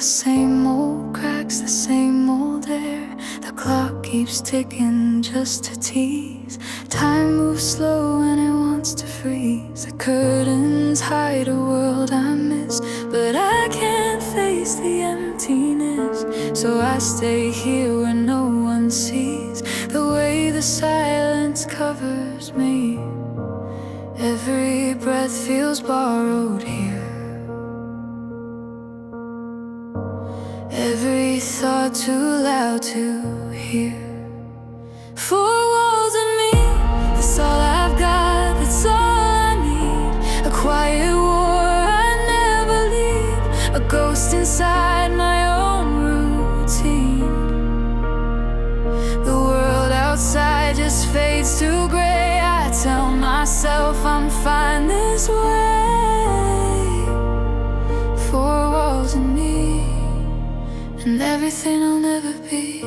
the same old cracks, the same old air. The clock keeps ticking just to tease. Time moves slow and it wants to freeze. The curtains hide a world I miss, but I can't face the emptiness. So I stay here where no one sees the way the silence covers me. Every breath feels borrowed here. Every thought too loud to hear. Four walls in me, that's all I've got, that's all I need. A quiet war I never leave, a ghost inside my own routine. The world outside just fades to gray. I tell myself I'm fine this way. Four walls in me, and everything I'll never be.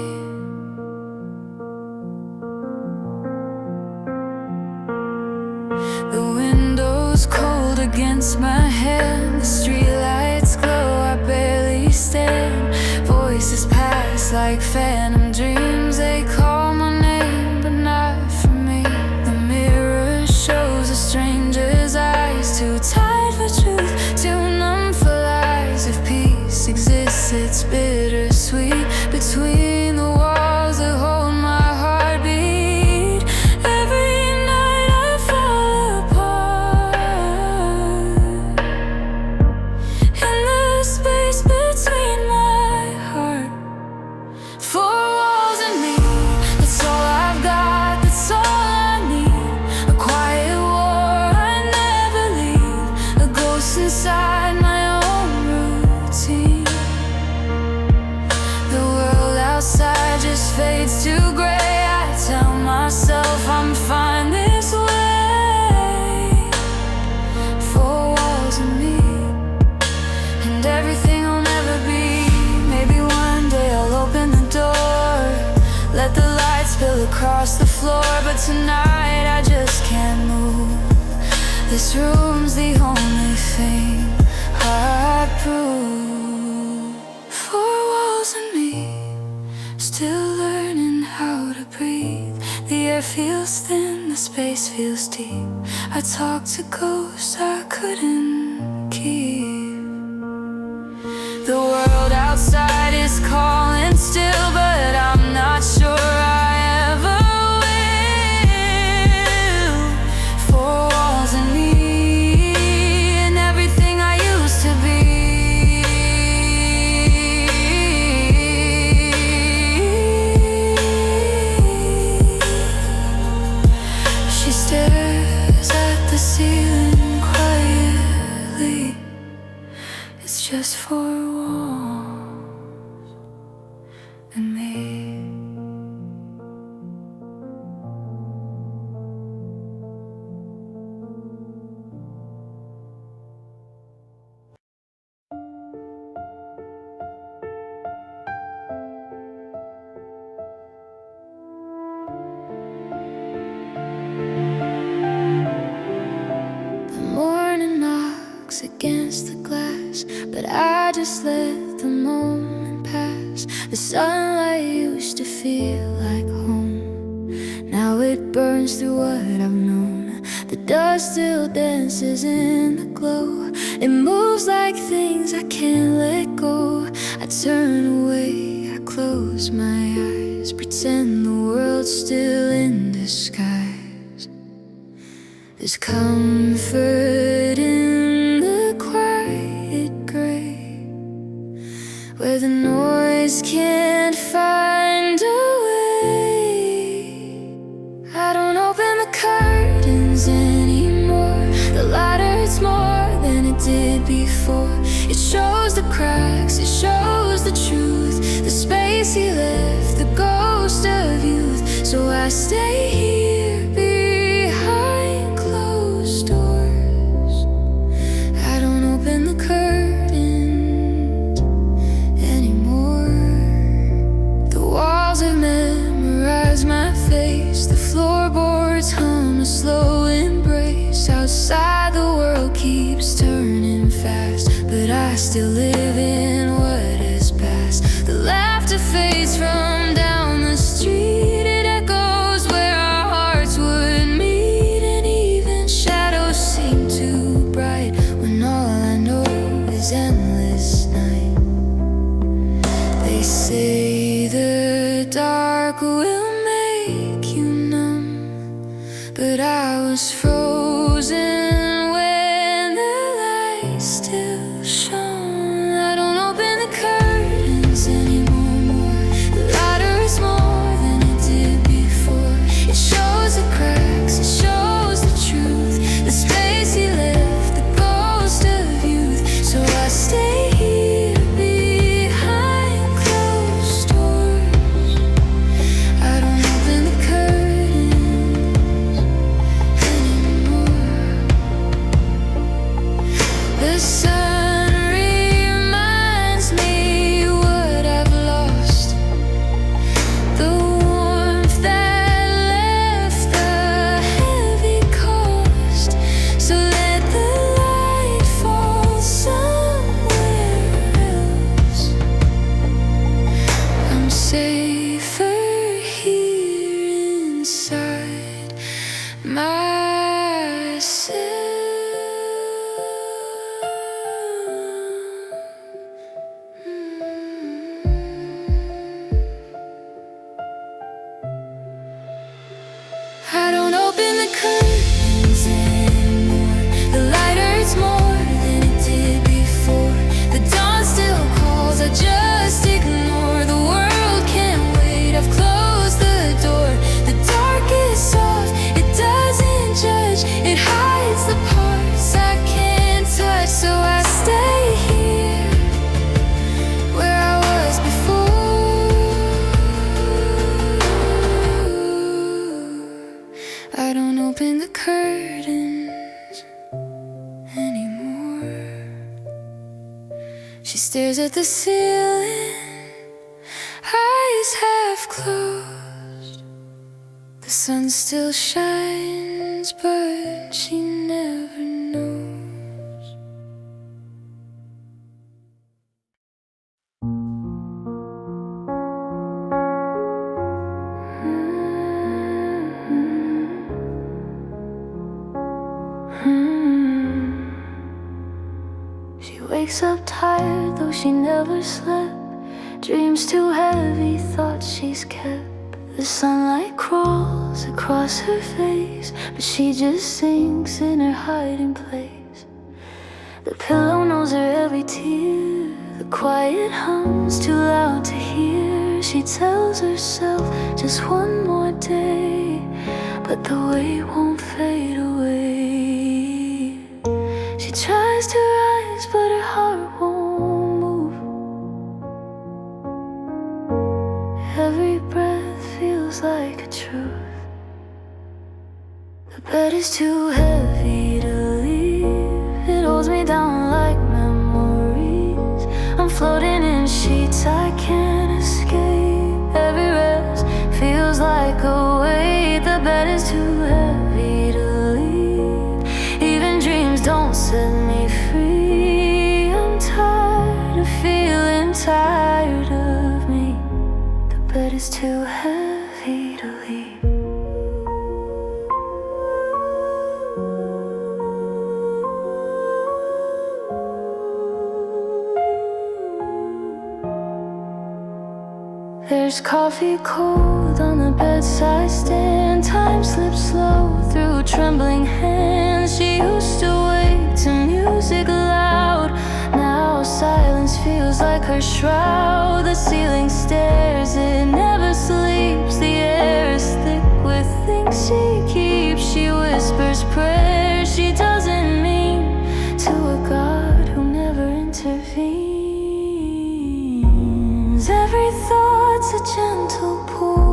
The window's cold against my hand, the streetlights glow, I barely stand. Voices pass like phantom dreams, they call my name but not for me. The mirror shows a stranger's eyes, too tired for truth, too numb for lies. If peace exists, it's bittersweet between the walls that hold my heartbeat. Every night I fall apart in the space between my heart. Four walls in me, that's all I've got, that's all I need. A quiet war I never leave, a ghost inside my own routine. The world outside just fades to gray. I tell myself I'm fine this way. Four walls in me, and everything I'll never be. Maybe one day I'll open the door, let the light spill across the floor, but tonight I just can't move. This room's the only thing I prove. Four walls in me, still learning how to breathe. The air feels thin, the space feels deep. I talk to ghosts I couldn't keep. The world outside is calling still, but I'm not sure I ever will. Four walls in me, and everything I used to be. She stares at the ceiling quietly. It's just four walls and me. The morning knocks against the glass, but I just let the moment pass. The sunlight used to feel like home, now it burns through what I've known. The dust still dances in the glow, it moves like things I can't let go. I turn away, I close my eyes, pretend the world's still in disguise. There's comfort in the quiet gray, where the noise can't find a way. I don't open the curtains anymore, the light hurts more than it did before. It shows the cracks, it shows the truth, the space he left, the ghost of youth. So I stay here behind closed doors. I don't open the curtains anymore. The walls have memorized my face, the floorboards hum a slow embrace. Outside the world keeps turning fast, but I still live in what this endless night. They say the dark will make you numb, but I was frozen when the light still shone. I don't open the curtains anymore. The lighter is more than it did before. It shows the cracks, it shows the truth, the space he left, the ghost of youth. So I stay here behind closed doors. I don't open the curtains anymore. The sun reminds me what I've lost, the warmth that left the heavy cost. So let the light fall somewhere else. I'm safer here inside myself. I don't open the curtains anymore. The light hurts more than it did before. The dawn still calls, I just ignore. The world can't wait, I've closed the door. The dark is soft, it doesn't judge, it hides the parts I can't touch. So I stay here where I was before. I don't open the curtains anymore. She stares at the ceiling, eyes half closed. The sun still shines, but she never knows. She wakes up tired, though she never slept. Dreams too heavy, thoughts she's kept. The sunlight crawls across her face, but she just sinks in her hiding place. The pillow knows her every tear, the quiet hums too loud to hear. She tells herself just one more day, but the weight won't fade away. She tries to rise, but her heart won't move. Every breath feels like a truth. The bed is too heavy to leave. It holds me down like memories. I'm floating in sheets I can't escape. Every rest feels like a weight. The bed is too heavy to leave. Even dreams don't set me free. I'm tired of feeling tired of me. The bed is too heavy to leave. There's coffee cold on the bedside stand. Time slips slow through trembling hands. She used to wake to music loud. Now silence feels like her shroud. The ceiling stares, it never sleeps. The air is thick with things she keeps. She whispers prayers she doesn't mean to a God who never intervenes. Every thought's a gentle pull.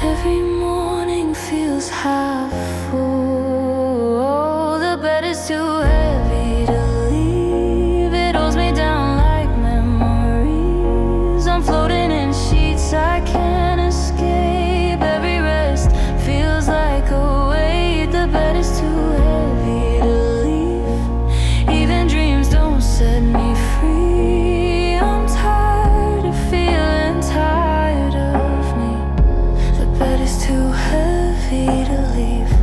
Every morning feels half full. The bed is too heavy to leave. It holds me down like memories. I'm floating in sheets I can't escape. Every rest feels like a weight. The bed is too heavy to leave. Even dreams don't set me free. I'm tired of feeling tired of me. The bed is too heavy to leave.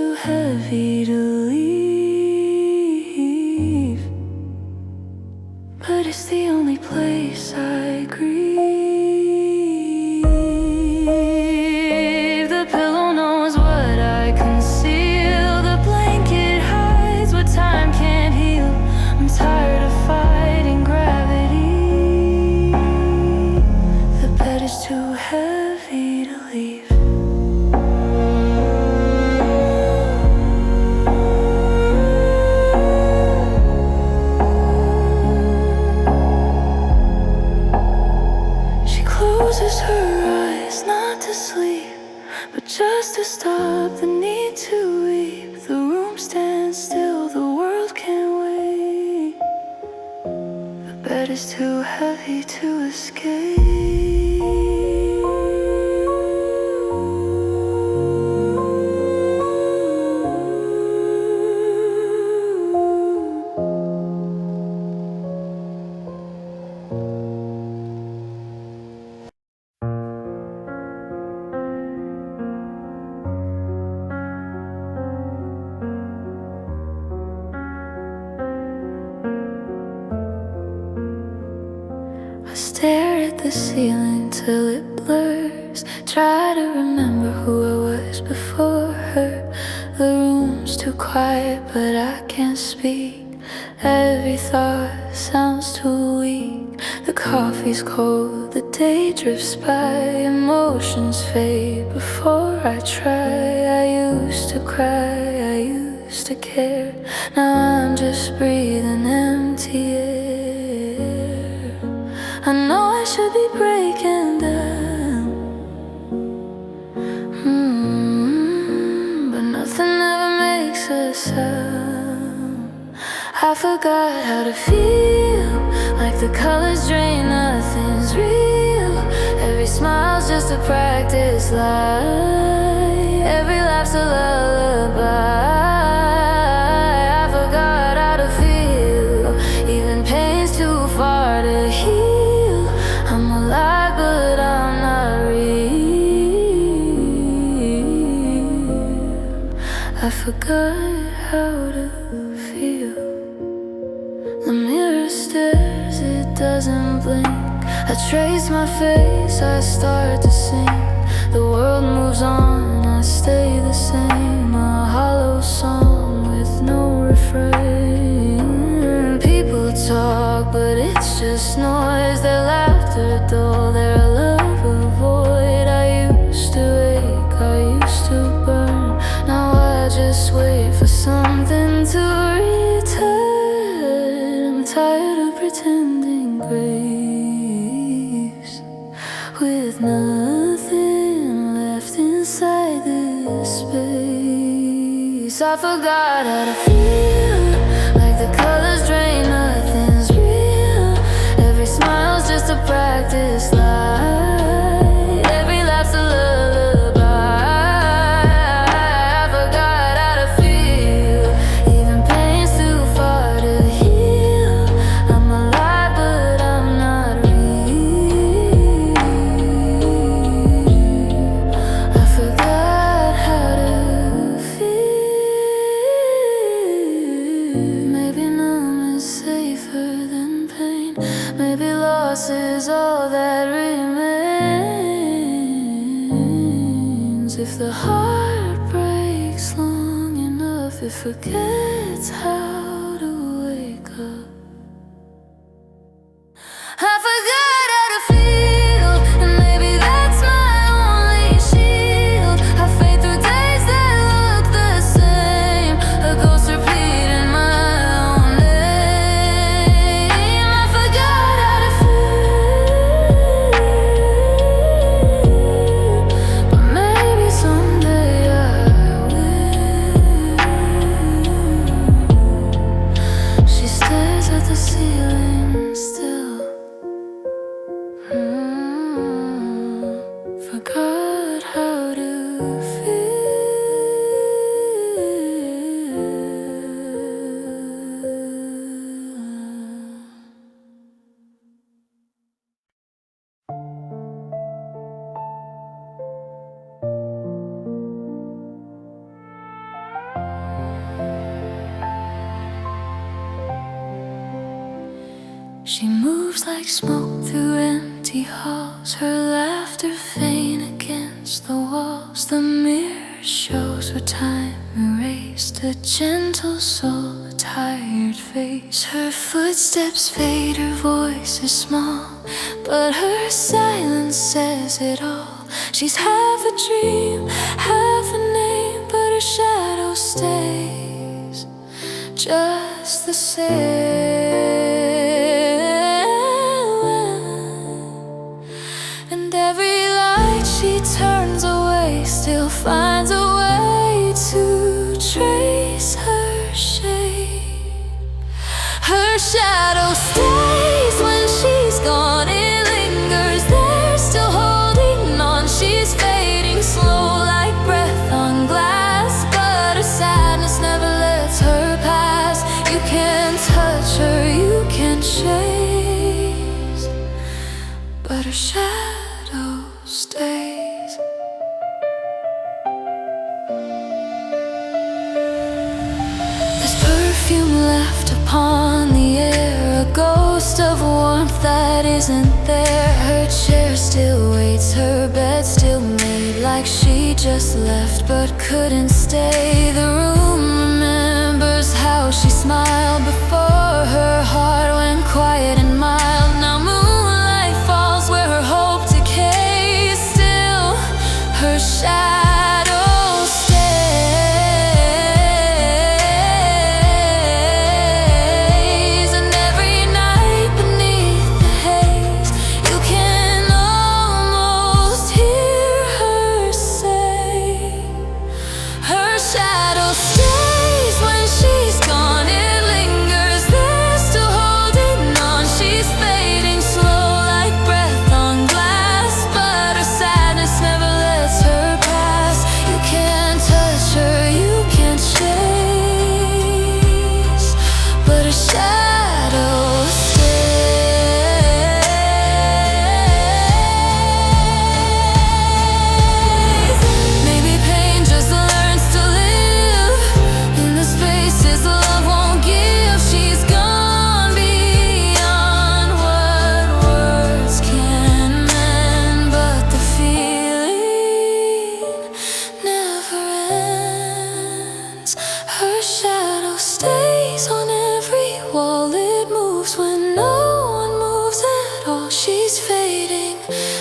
too heavy to leave, but it's the only place I grieve. The pillow knows what I conceal, the blanket hides what time can't heal. I'm tired of fighting gravity. The bed is too heavy to leave. Closes her eyes, not to sleep, but just to stop the need to weep. The room stands still, the world can't wait. The bed is too heavy to escape. I stare at the ceiling till it blurs, try to remember who I was before her. The room's too quiet, but I can't speak. Every thought sounds too weak. The coffee's cold, the day drifts by, emotions fade before I try. I used to cry, I used to care. Now I'm just breathing empty air. I know I should be breaking down, but nothing ever makes a sound. I forgot how to feel, like the colors drain, nothing's real. Every smile's just a practice lie, every laugh's a lullaby. I forgot how to feel, even pain's too far to heal. I'm alive, but I'm not real. I forgot how to feel. The mirror stares, it doesn't blink. I trace my face, I start to sing. The world moves on, I stay the same. A hollow song with no refrain. People talk, but it's just noise. Their laughter dull, their love a void. I used to ache, I used to burn. Now I just wait for something to return. I'm tired of pretending grace with nothing left inside this space. I forgot how to feel, like the colors drain, nothing's real. Every smile's just a practice lie, every laugh's a lullaby. I forgot how to feel, even pain's too far to heal. I'm alive, but I'm not real. I forgot how to feel. Maybe numb is safer than pain. Maybe loss is all that remains. If the heart breaks long enough, it forgets how to wake up. I forgot how to feel, and maybe that's my only shield. I fade through days that look the same, a ghost repeating my own name. I forgot how to feel, but maybe someday I will. moves like smoke through empty halls. Her laughter faint against the walls. The mirror shows what time erased. A gentle soul, a tired face. Her footsteps fade, her voice is small, but her silence says it all. She's half a dream, half a name, but her shadow stays just the same. And every light she turns away still finds a way to trace her shape. Her shadow stays when she's gone. It lingers there, still holding on. She's fading slow like breath on glass, but her sadness never lets her pass. You can't touch her, you can't chase, but her shadow stays. There's perfume left upon the air, a ghost of warmth that isn't there. Her chair still waits, her bed still made, like she just left but couldn't stay. The room remembers how she smiled before her heart went quiet and mild. Now moonlight falls where her hope decays, still her shadow stays. And every night beneath the haze, you can almost hear her say, her shadow stays when she's gone. It lingers there, still holding on. She's fading slow like breath on glass, but her sadness never lets her pass. You can't touch her, you can't chase, but her shadow stays. Maybe pain just learns to live in the spaces love won't give. She's gone beyond what words can mend, but the feeling never ends. Her shadow stays on every wall. It moves when no one moves at all. She's fading,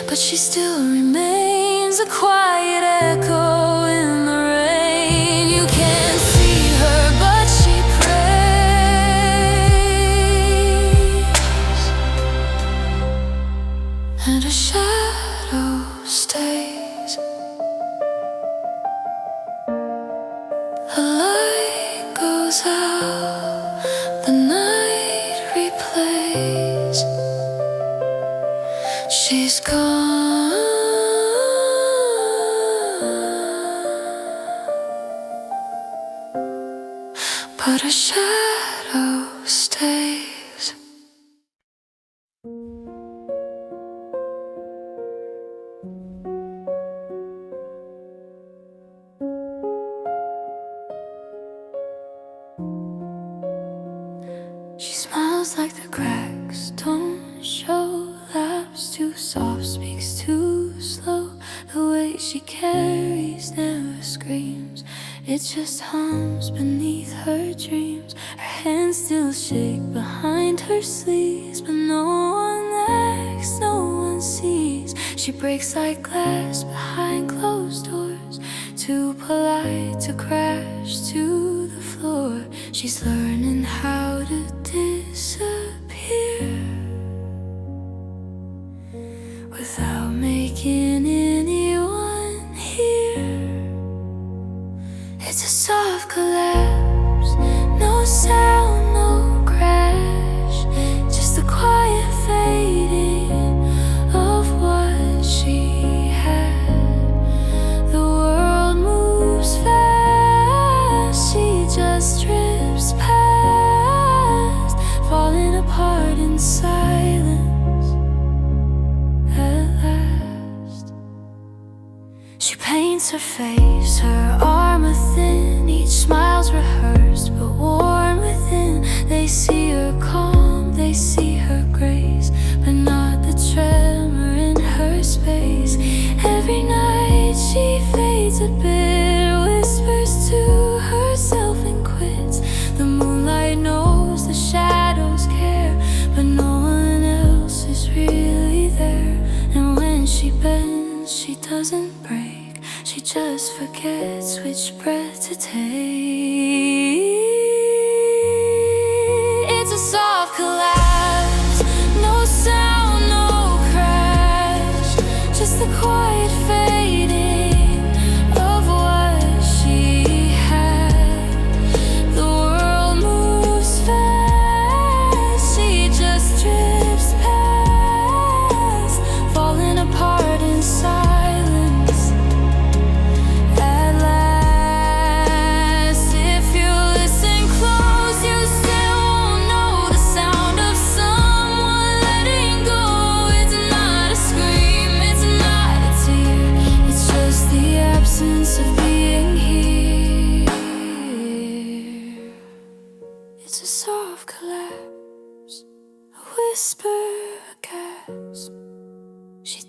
but she still remains, a quiet echo in the rain. You can't see her, but she prays, and her shadow stays. A light goes out, the night replays. She's gone, but her shadow stays. She smiles like the cracks don't show, laughs too soft, speaks too slow. The way she carries never screams, it just hums beneath her dreams. Her hands still shake behind her sleeves, but no one acts, no one sees. She breaks like glass behind closed doors, too polite to crash to the floor. She's learning how to disappear without making anyone hear. It's a soft collapse, no sound, no crash, just the quiet fading of what she had. The world moves fast, she just drifts past, falling apart in silence at last. She paints her face, her armor thin, each smile's rehearsed but warm within. They see her calm, they see her grace, just forgets which breath to take. It's a soft collapse, no sound, no crash, just the quiet fading of what she had. The world moves fast, she just drifts past, falling apart in silence. At last, if you listen close, you still won't know the sound of someone letting go. It's not a scream, it's not a tear, it's just the absence of being here. It's a soft collapse, a whisper, a gasp. She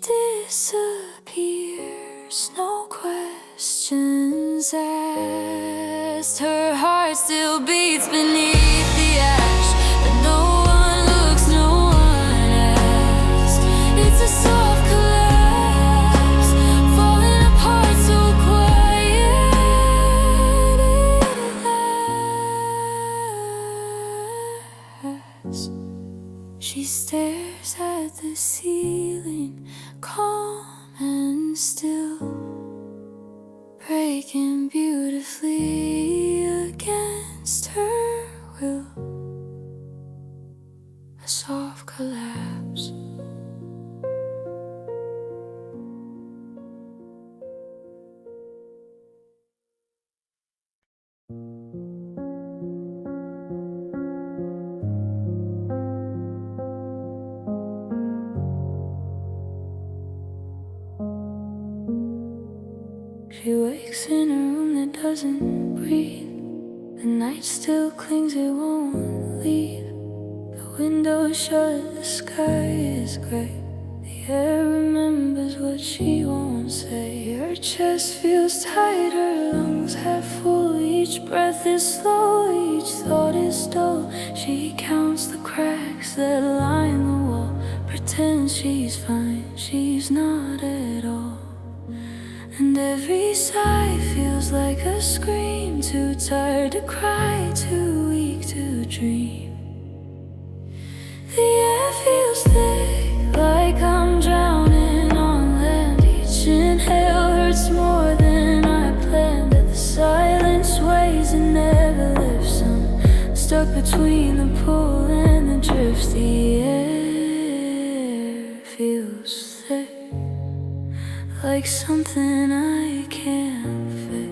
disappears, no questions asked. Her heart still beats beneath the ash, but no one looks, no one asks. It's a soft collapse, falling apart so quiet. It lasts. She stares at the ceiling, calm and still, breaking beautifully against her will. A soft collapse. She wakes in a room that doesn't breathe. The night still clings, it won't leave. The window shut, the sky is gray. The air remembers what she won't say. Her chest feels tight, her lungs half full. Each breath is slow, each thought is dull. She counts the cracks that line the wall, pretends she's fine, she's not at all. And every sigh feels like a scream, too tired to cry, too weak to dream. The air feels thick, like I'm drowning on land. Each inhale hurts more than I planned. At the silence weighs and never lifts. I'm stuck between the pull and the drift. The air feels thick, like something I can't fix.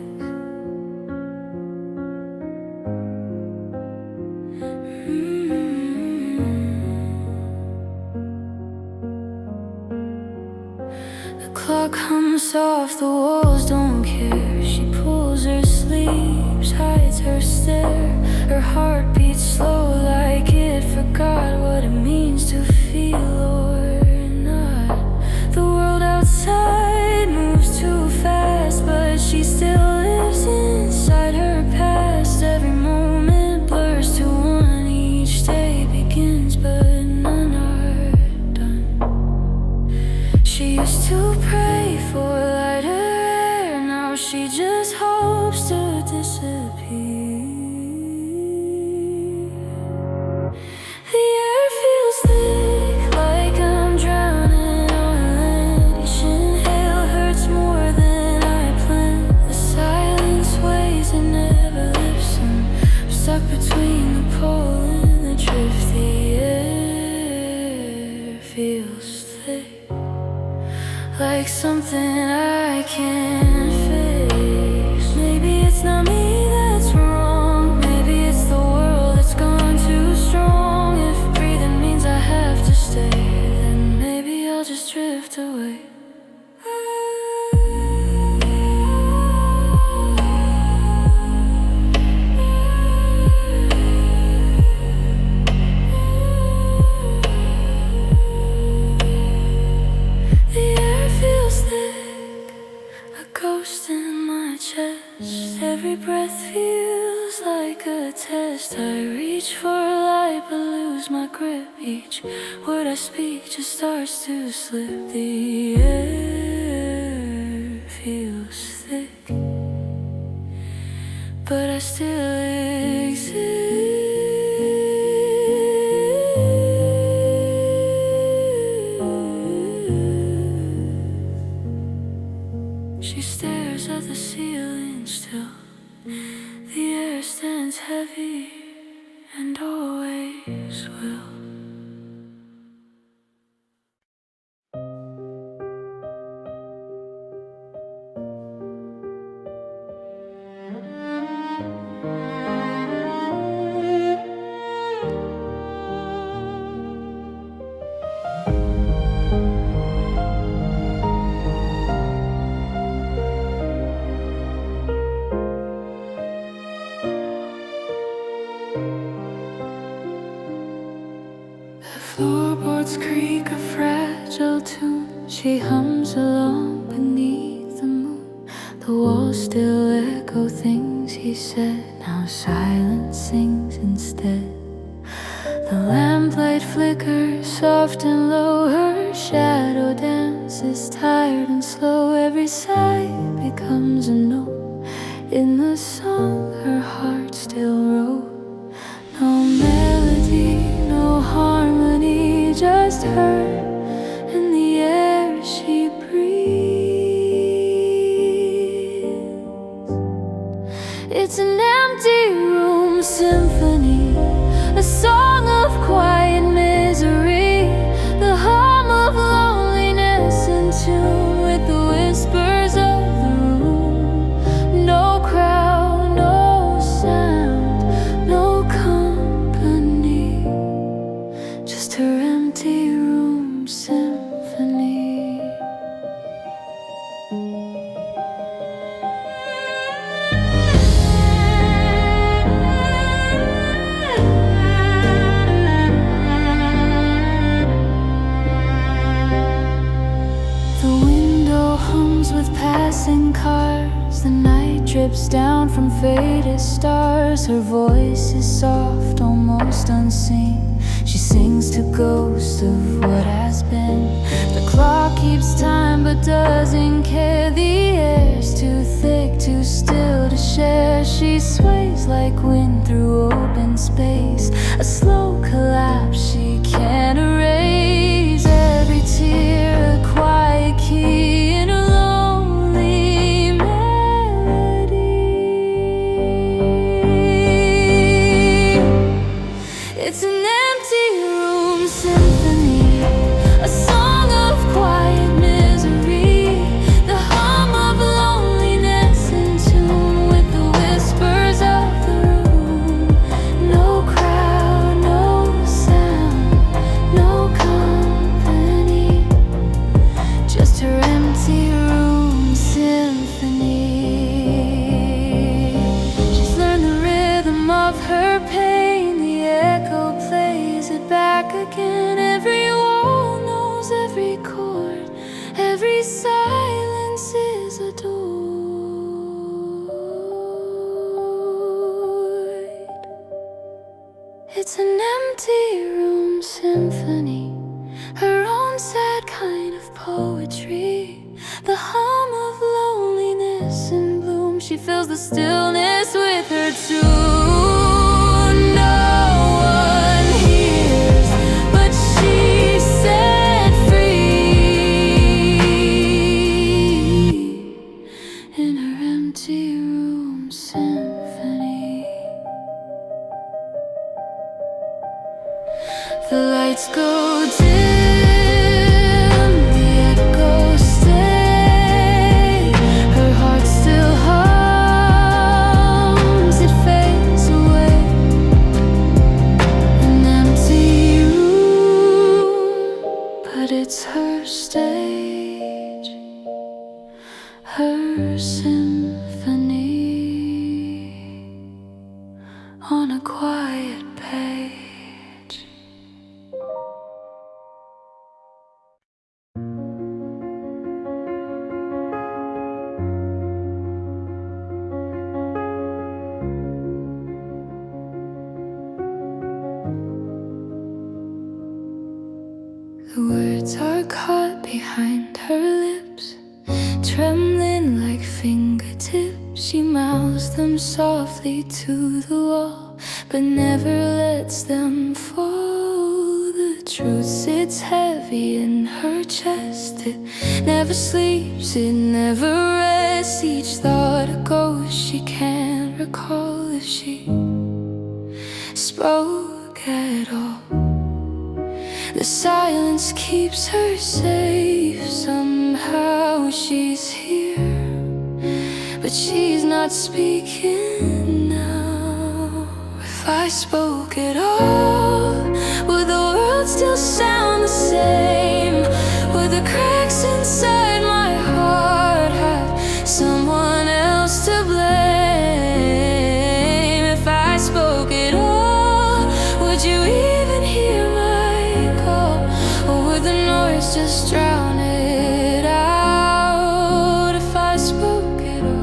The clock hums soft, the walls don't care. She pulls her sleeves, hides her stare. Her heart beats slow, like it forgot what it means to feel or not. The world outside moves too fast, but she still lives inside her past. Every moment blurs to one, each day begins, but none are done. She used to pray for lighter air, now she just hopes to disappear. The air feels thick, like I'm drowning on land. Each inhale hurts more than I planned. The silence weighs and never lifts. I'm stuck between the pole and the drift. The air feels thick, like something I can't fix. Maybe it's not me that's wrong, maybe it's the world that's gone too strong. If breathing means I have to stay, then maybe I'll just drift away. The air feels thick, a ghost in my chest. Every breath feels like a test. I reach for light but lose my grip. Each word I speak just starts to slip. The air feels thick, but I still exist. She stares at the ceiling still. The air stands heavy and always will. The floorboards creak a fragile tune. She hums along beneath the moon. The walls still echo things he said. Now silence sings instead. The lamplight flickers soft and low. Her shadow dances tired and slow. Every sigh becomes a note in the song her heart still wrote. No melody, no harmony, just her and the air she breathes. It's an empty room symphony, a song of quiet misery, the hum of loneliness in tune with the whispers of the room. No crowd, no sound, no company, just her empty room symphony. The window hums with passing cars. The night drips down from faded stars. Her voice is soft, almost unseen. She sings to ghosts of what has been. The clock keeps time but doesn't care. The air's too thick, too still to share. She sways like wind through open space, a slow collapse she can't erase. Every tear a quiet key in a lonely melody. It's an empty room symphony, a song of quiet misery, the hum of loneliness in tune with the whispers of the room. No crowd, no sound, no company, just her empty room symphony. She's learned the rhythm of her pain. The echo plays it back again. Every wall knows every chord, every silence is adored. It's an empty room symphony, her own sad kind of poetry, the hum of loneliness in bloom. She fills the stillness with her tune. No one hears, but she's set free in her empty room symphony. The lights go dim, the echoes stay. Her heart still hums, it fades away. An empty room, but it's her stage, her symphony on a quiet page. The words are caught behind her lips, trembling like fingertips. She mouths them softly to the wall, but never lets them fall. The truth sits heavy in her chest. It never sleeps, it never rests. Each thought a ghost, she can't recall if she spoke at all. The silence keeps her safe. Somehow she's here, but she's not speaking now. If I spoke at all, would the world still sound the same? Would the cracks inside my heart have someone else to blame? If I spoke at all, would you even hear my call? Or would the noise just drown it out? If I spoke at all,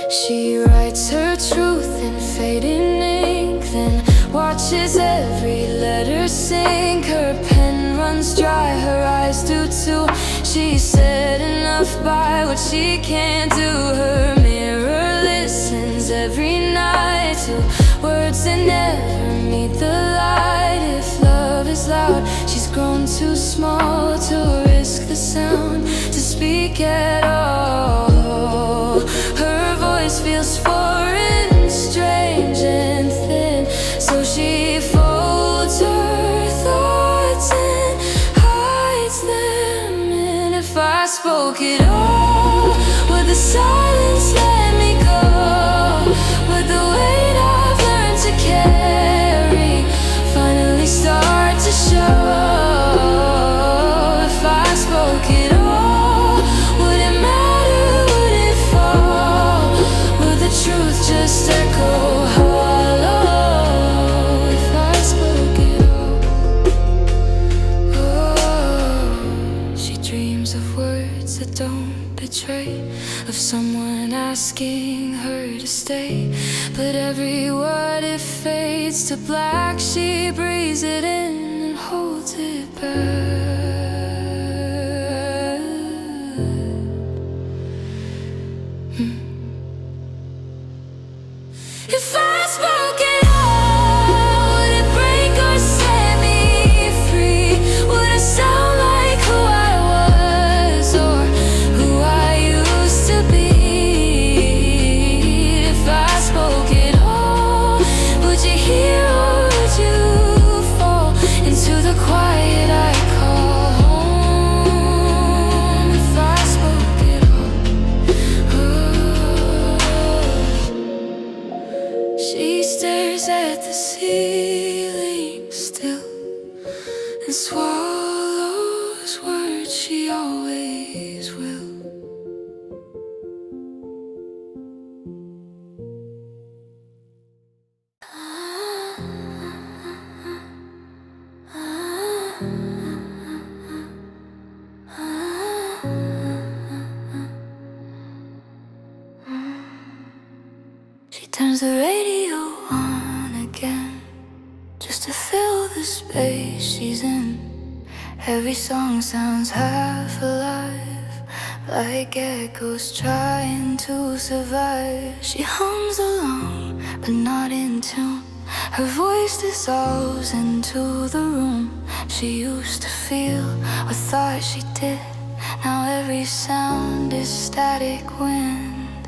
she writes her truth in fading ink, then watches every letter sink. Her pen runs dry, her eyes do too. She's said enough by what she can't do. Her mirror listens every night to words that never meet the light. If love is loud, she's grown too small to risk the sound, to speak at all. Her voice feels foreign, strange and thin, so she folds her thoughts and hides them. And if I spoke at all, would the silence let me go? Would the weight I've learned to carry finally start to show? If I spoke at all, would it matter? Would it fall? Would the truth just echo hollow? If I spoke at all, oh, she dreams of words that don't betray, of someone asking her to stay. But every word it fades to black. She breathes it in and holds it back. If I spoke at all, would it break or set me free? Would it sound like who I was or who I used to be? If I spoke at all, would you hear or would you fall into the quiet I call home? If I spoke at all, she stares at the ceiling still and swallows words she always will. She turns the radio on again, just to fill the space she's in. Every song sounds half alive, like echoes trying to survive. She hums along, but not in tune. Her voice dissolves into the room. She used to feel or thought she did. Now every sound is static wind,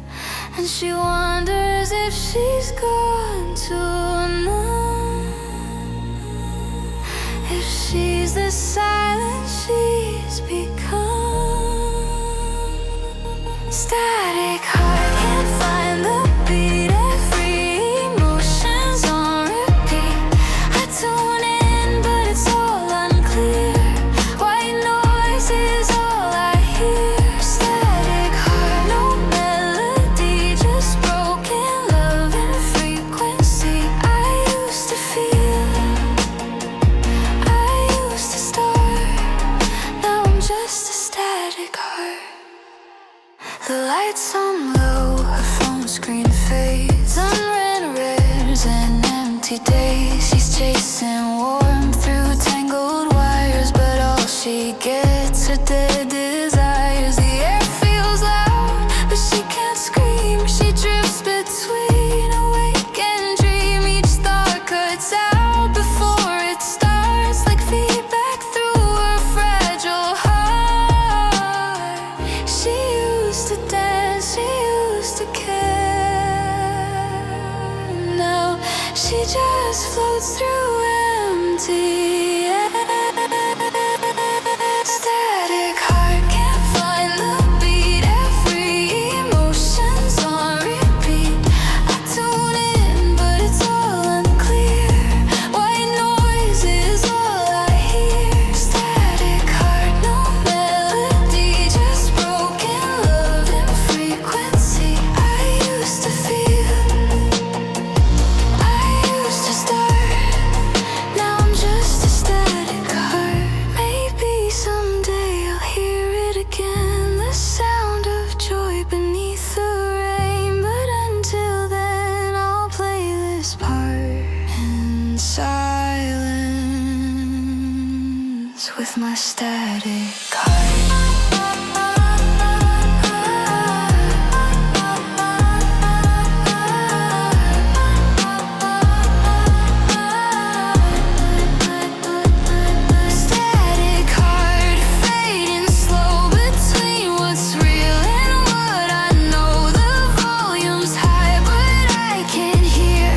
and she wonders if she's gone too numb, if she's the silence she's become. Static heart can't find the beat. Every emotion's on repeat. I tune in, but it's all unclear. White noise is all I hear. Static heart, no melody, just broken love and frequency. I used to feel, I used to start. Now I'm just a static heart. The lights on low, her phone screen fades. Unread reads and empty days. She's chasing warmth through tangled wires, but all she gets her dead desires. The air feels loud, but she can't scream. She drifts between awake and dream. Each thought cuts out before it starts, like feedback through her fragile heart. She used to dance, she used to care. Now she just floats through empty air. Static heart can't find the beat. Every emotion's on repeat. I tune in, but it's all unclear. White noise is all I hear. Static heart, no melody, just broken love and frequency. I used to feel, I used to start. Now I'm just a static heart. Maybe someday I'll hear it again, the sound of joy beneath the rain. But until then I'll play this part in silence with my static heart. Static heart, fading slow between what's real and what I know. The volume's high, but I can't hear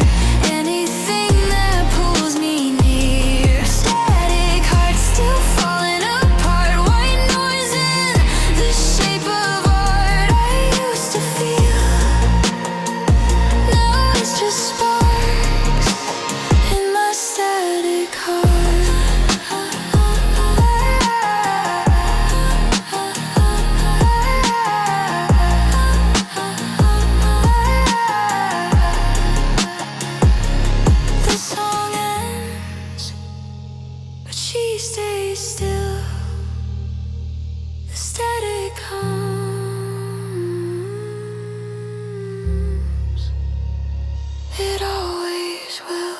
anything that pulls me near. Static heart, still falling apart. White noise in the shape of art. I used to feel, now it's just sparks in my static heart. The song ends, but she stays still. The static hums. It always will.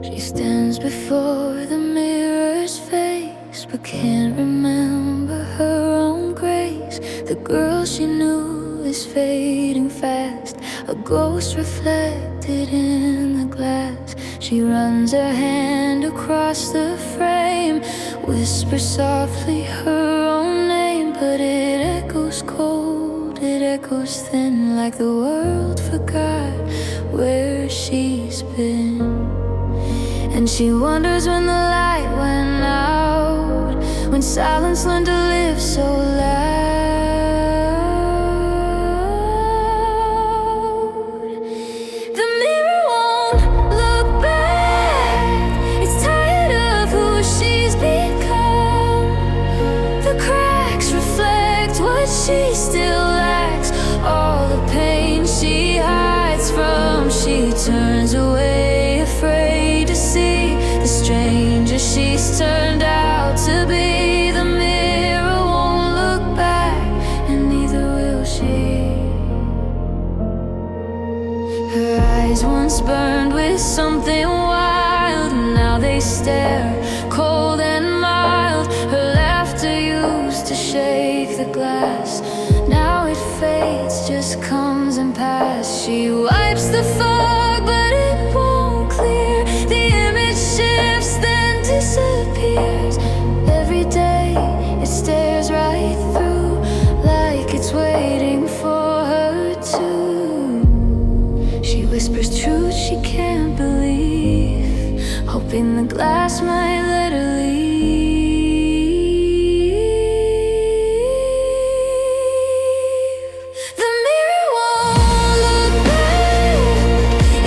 She stands before the mirror's face, but can't remember her own grace. The girl she knew is fading fast, a ghost reflected in the glass. She runs her hand across the frame, whispers softly her own name, but it echoes cold, it echoes thin, like the world forgot where she's been. And she wonders when the light went out, when silence learned to live so loud. The mirror won't look back, it's tired of who she's become. The cracks reflect what she still lacks, all the pain she hides from. She turns away, afraid to see the stranger she's turned out to be. The mirror won't look back, and neither will she. Her eyes once burned with something wild, and now they stare cold and mild. Her laughter used to shake the glass, now it fades, just comes and passes. She wipes the fog, but it won't clear. The image shifts, then disappears. Every day it stares right through, like it's waiting for her too. She whispers truth she can't believe, hoping the glass might let her leave. The mirror won't look back,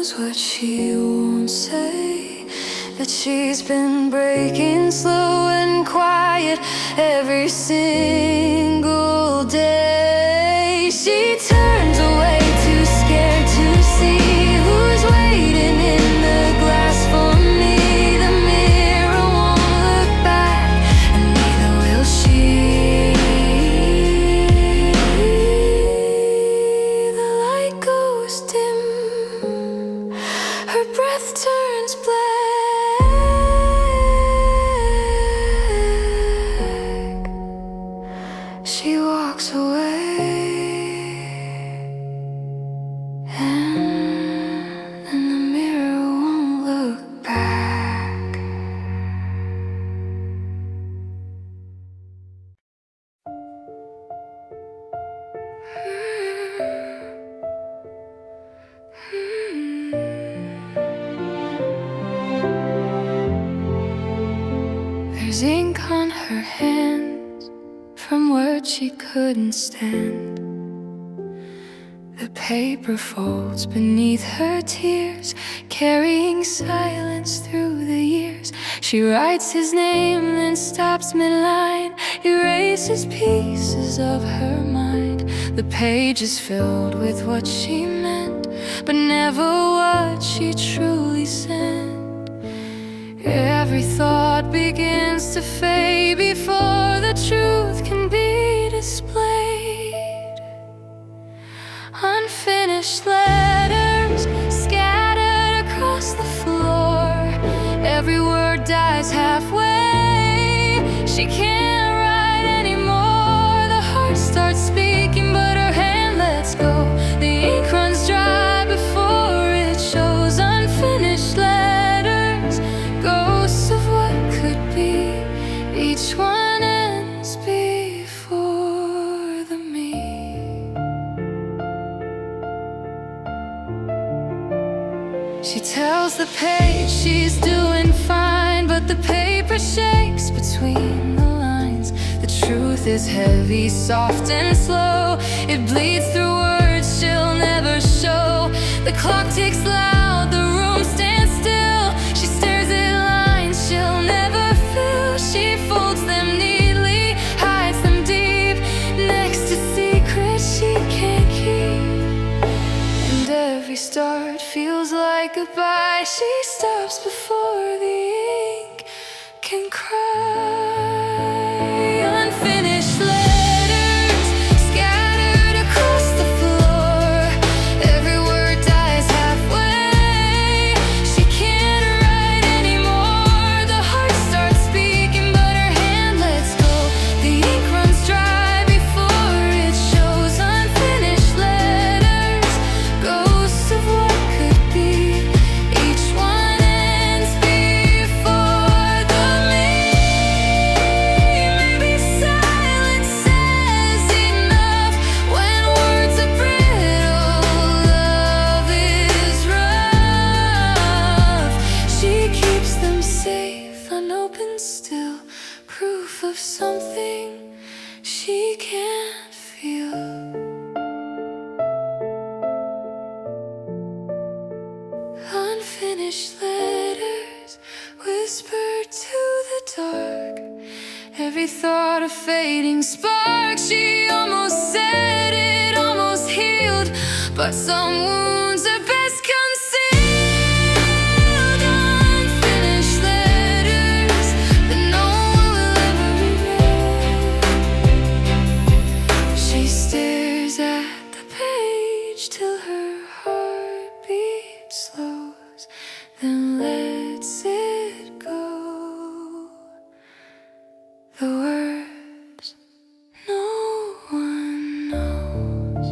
knows what she won't say, that she's been breaking slow and quiet every single day. She turns away, too scared to see who's waiting in the glass for me. The mirror won't look back, and neither will she. The light goes dim, her breath turns black. She walks away, and the mirror won't look back. There's ink on her hands from words she couldn't stand. The paper folds beneath her tears, carrying silence through the years. She writes his name, then stops mid-line, erases pieces of her mind. The page is filled with what she meant, but never what she truly sent. Every thought begins to fade before the truth can be displayed. Unfinished letters scattered across the floor. Every word dies halfway. She can't write anymore. The heart starts speaking, but her hand lets go. The ink runs dry before it shows. Unfinished letters, ghosts of what could be. Each one ends before the me. She tells the page she's doing fine, but the paper shakes between the lines. The truth is heavy, soft and slow. It bleeds through words she'll never show. The clock ticks loud, the room stands still. She stares at lines she'll never fill. She folds them neatly, hides them deep, next to secrets she can't keep. And every start feels like goodbye. She stops before the ink can cry. Unfinished letters scattered across the floor. Every word dies halfway. She can't write anymore. The heart starts speaking, but her hand lets go. The ink runs dry before it shows. Unfinished letters, ghosts of what could be. Each one ends before the me. Maybe silence says enough when words are brittle. Love is rough. She keeps them safe, unopened still, proof of something she can't feel. Unfinished letters whispered to the dark. Every thought a fading spark. She almost said it, almost healed, but some wounds are best concealed. Unfinished letters that no one will ever read. She stares at the page till her heartbeat slows, then lets it go. The words no one knows.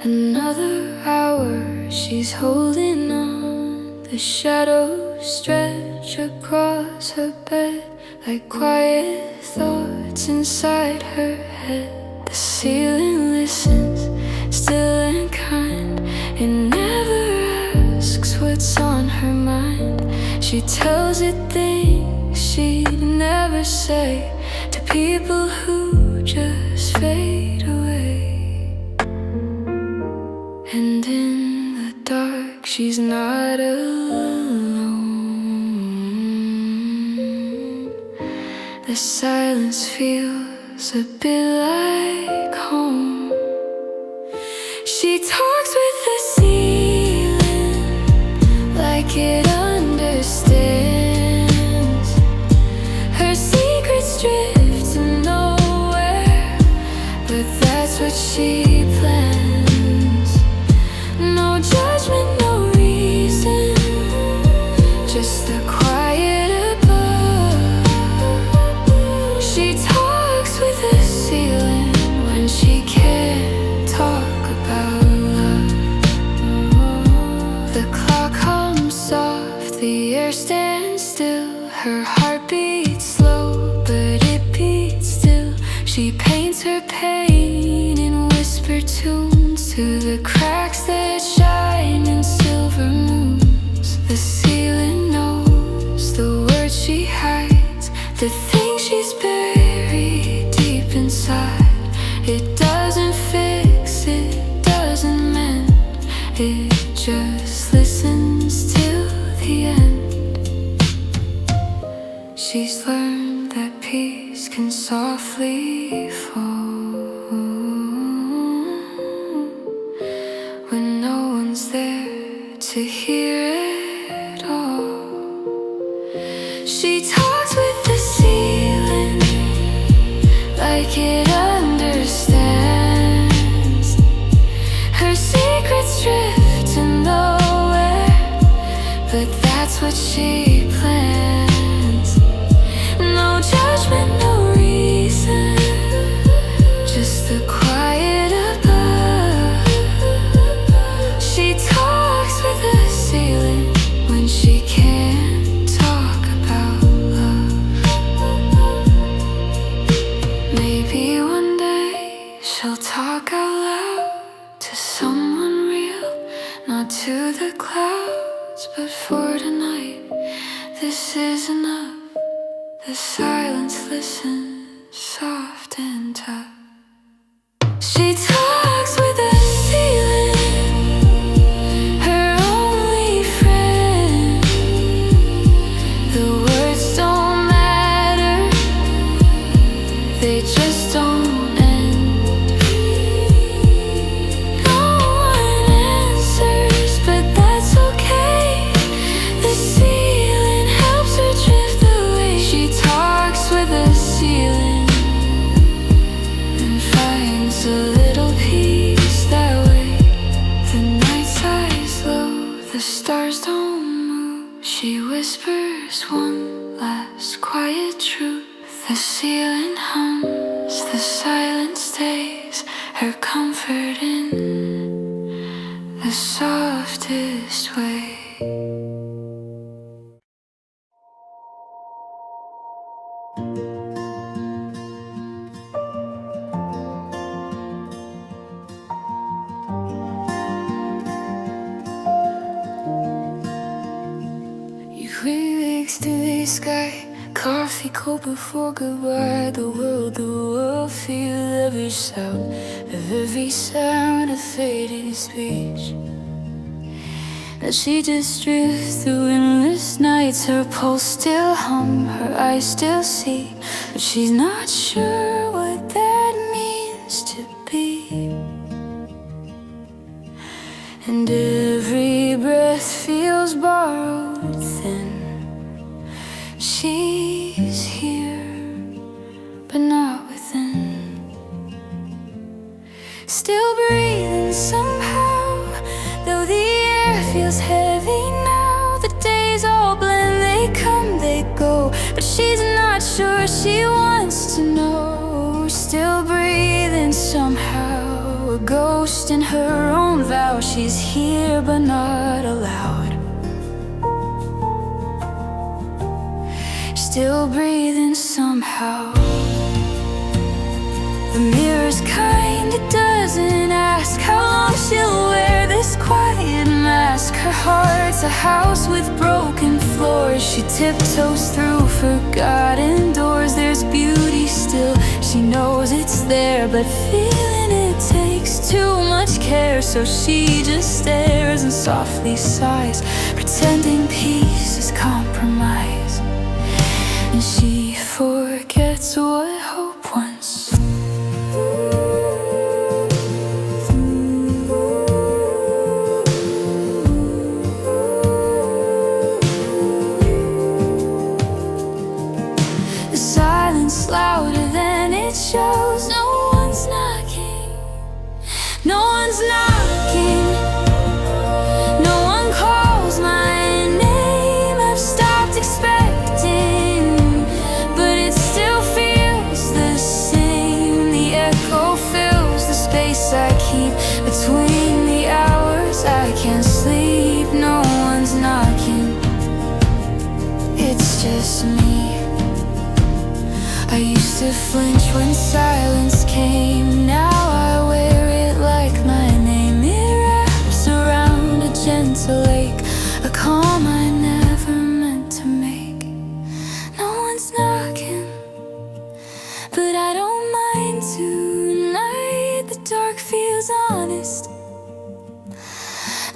Another hour, she's holding on. The shadows stretch across her bed like quiet thoughts inside her head. The ceiling listens, still and kind. It never asks what's on her mind. She tells it things she'd never say to people who just fade away. And in the dark, she's not alone. The silence feels a bit like home. She talks with the ceiling like it understands. Her secrets drift to nowhere, but that's what she plans. No judgment, no reason, just the quiet above. She talks with the ceiling when she can't talk about love. The clock hums soft, the air stands still. Her heart beats slow, but it beats still. She paints her pain in whisper tunes to the cracks that shine in silver moons. The ceiling knows the words she hides, the things she's buried deep inside. It doesn't fix, it doesn't mend, it just listens till the end. She's learned that peace can softly fall when no one's there to hear it all. She talks with the ceiling like it understands. Her secrets drift to nowhere, but that's what she plans. No judgment, no reason, just the quiet above. She talks with the ceiling when she can't talk about love. Maybe one day she'll talk out loud to someone real, not to the clouds, but for tonight. This is enough. The silence listens, soft and tough. She talks with the ceiling, her only friend. The words don't matter, they just don't end. No one answers, but that's okay. The ceiling helps her drift away. She talks with the ceiling and finds a little peace that way. The night sighs low, the stars don't move. She whispers one last quiet truth. The ceiling hums, the silence stays, her comfort in the softest way. To the sky, coffee cold before goodbye. The world feel every sound of fading speech. Now she just drifts through endless nights. Her pulse still hum, her eyes still see, but she's not sure what that means to be. And every breath feels borrowed thin. She's here, but not within. Still breathing somehow, though the air feels heavy now. The days all blend, they come, they go, but she's not sure, she wants to know. Still breathing somehow, a ghost in her own vow. She's here but not allowed, still breathing somehow. The mirror's kind, it doesn't ask how long she'll wear this quiet mask. Her heart's a house with broken floors. She tiptoes through forgotten doors. There's beauty still, she knows it's there, but feeling it takes too much care. So she just stares and softly sighs, pretending peace is compromise. And she forgets what hope once. The silence louder than it shows. No one's knocking, no one's knocking. No one calls my name. I've stopped expecting, but it still feels the same. The echo fills the space I keep between the hours. I can't sleep, no one's knocking. It's just me. I used to flinch when silence came. Now I wear it like my name. It wraps around a gentle ache, a calm I never meant to make. No one's knocking, but I don't mind tonight. The dark feels honest,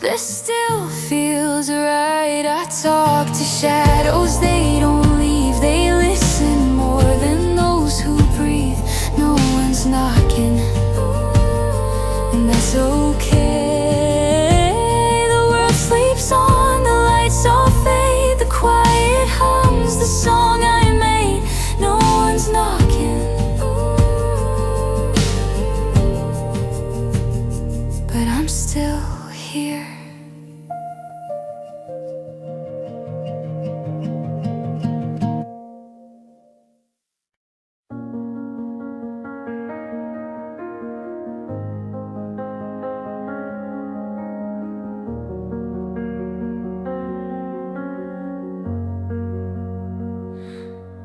this still feels right. I talk to shadows, they don't leave. They listen more than those who breathe. No one's knocking, and that's okay. The world sleeps on, the lights all fade. The quiet hums the song I made. No one's knocking, but I'm still here.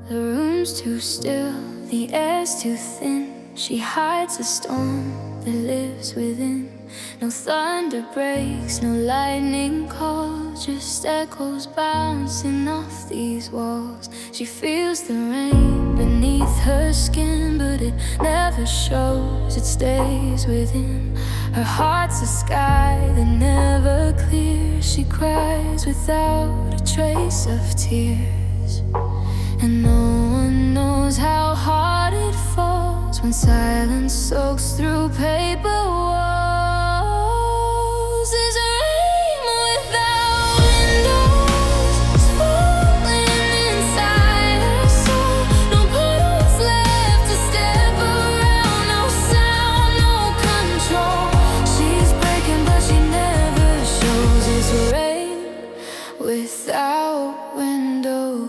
The room's too still, the air's too thin. She hides a storm that lives within. No thunder breaks, no lightning calls, just echoes bouncing off these walls. She feels the rain beneath her skin, but it never shows, it stays within. Her heart's a sky that never clears. She cries without a trace of tears, and no one knows how hard it falls when silence soaks through paper walls. There's rain without windows, it's falling inside her soul. No puddles left to step around, no sound, no control. She's breaking but she never shows. It's rain without windows.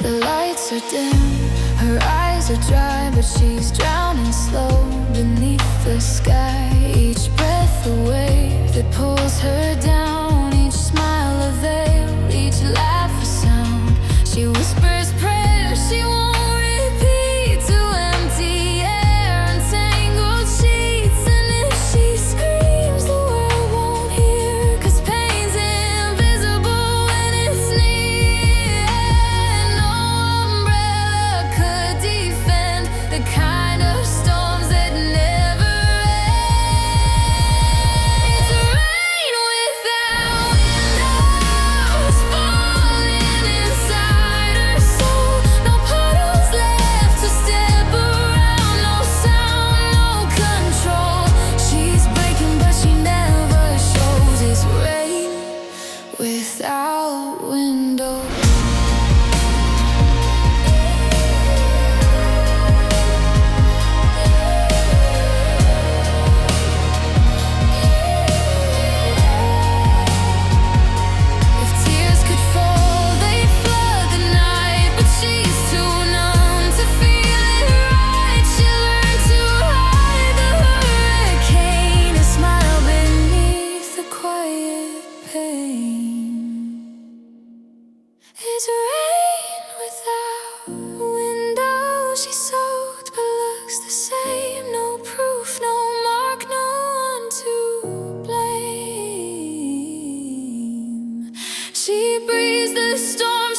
The lights are dim, her eyes are dry, but she's drowning slow beneath the sky. Each breath a wave that pulls her down, each smile a veil, each laugh a sound. She whispers prayers she won't repeat to empty air and tangled sheets. And if she screams, the world won't hear, 'cause pain's invisible when it's near. No umbrella could defend the kind of storms that never end. It's rain without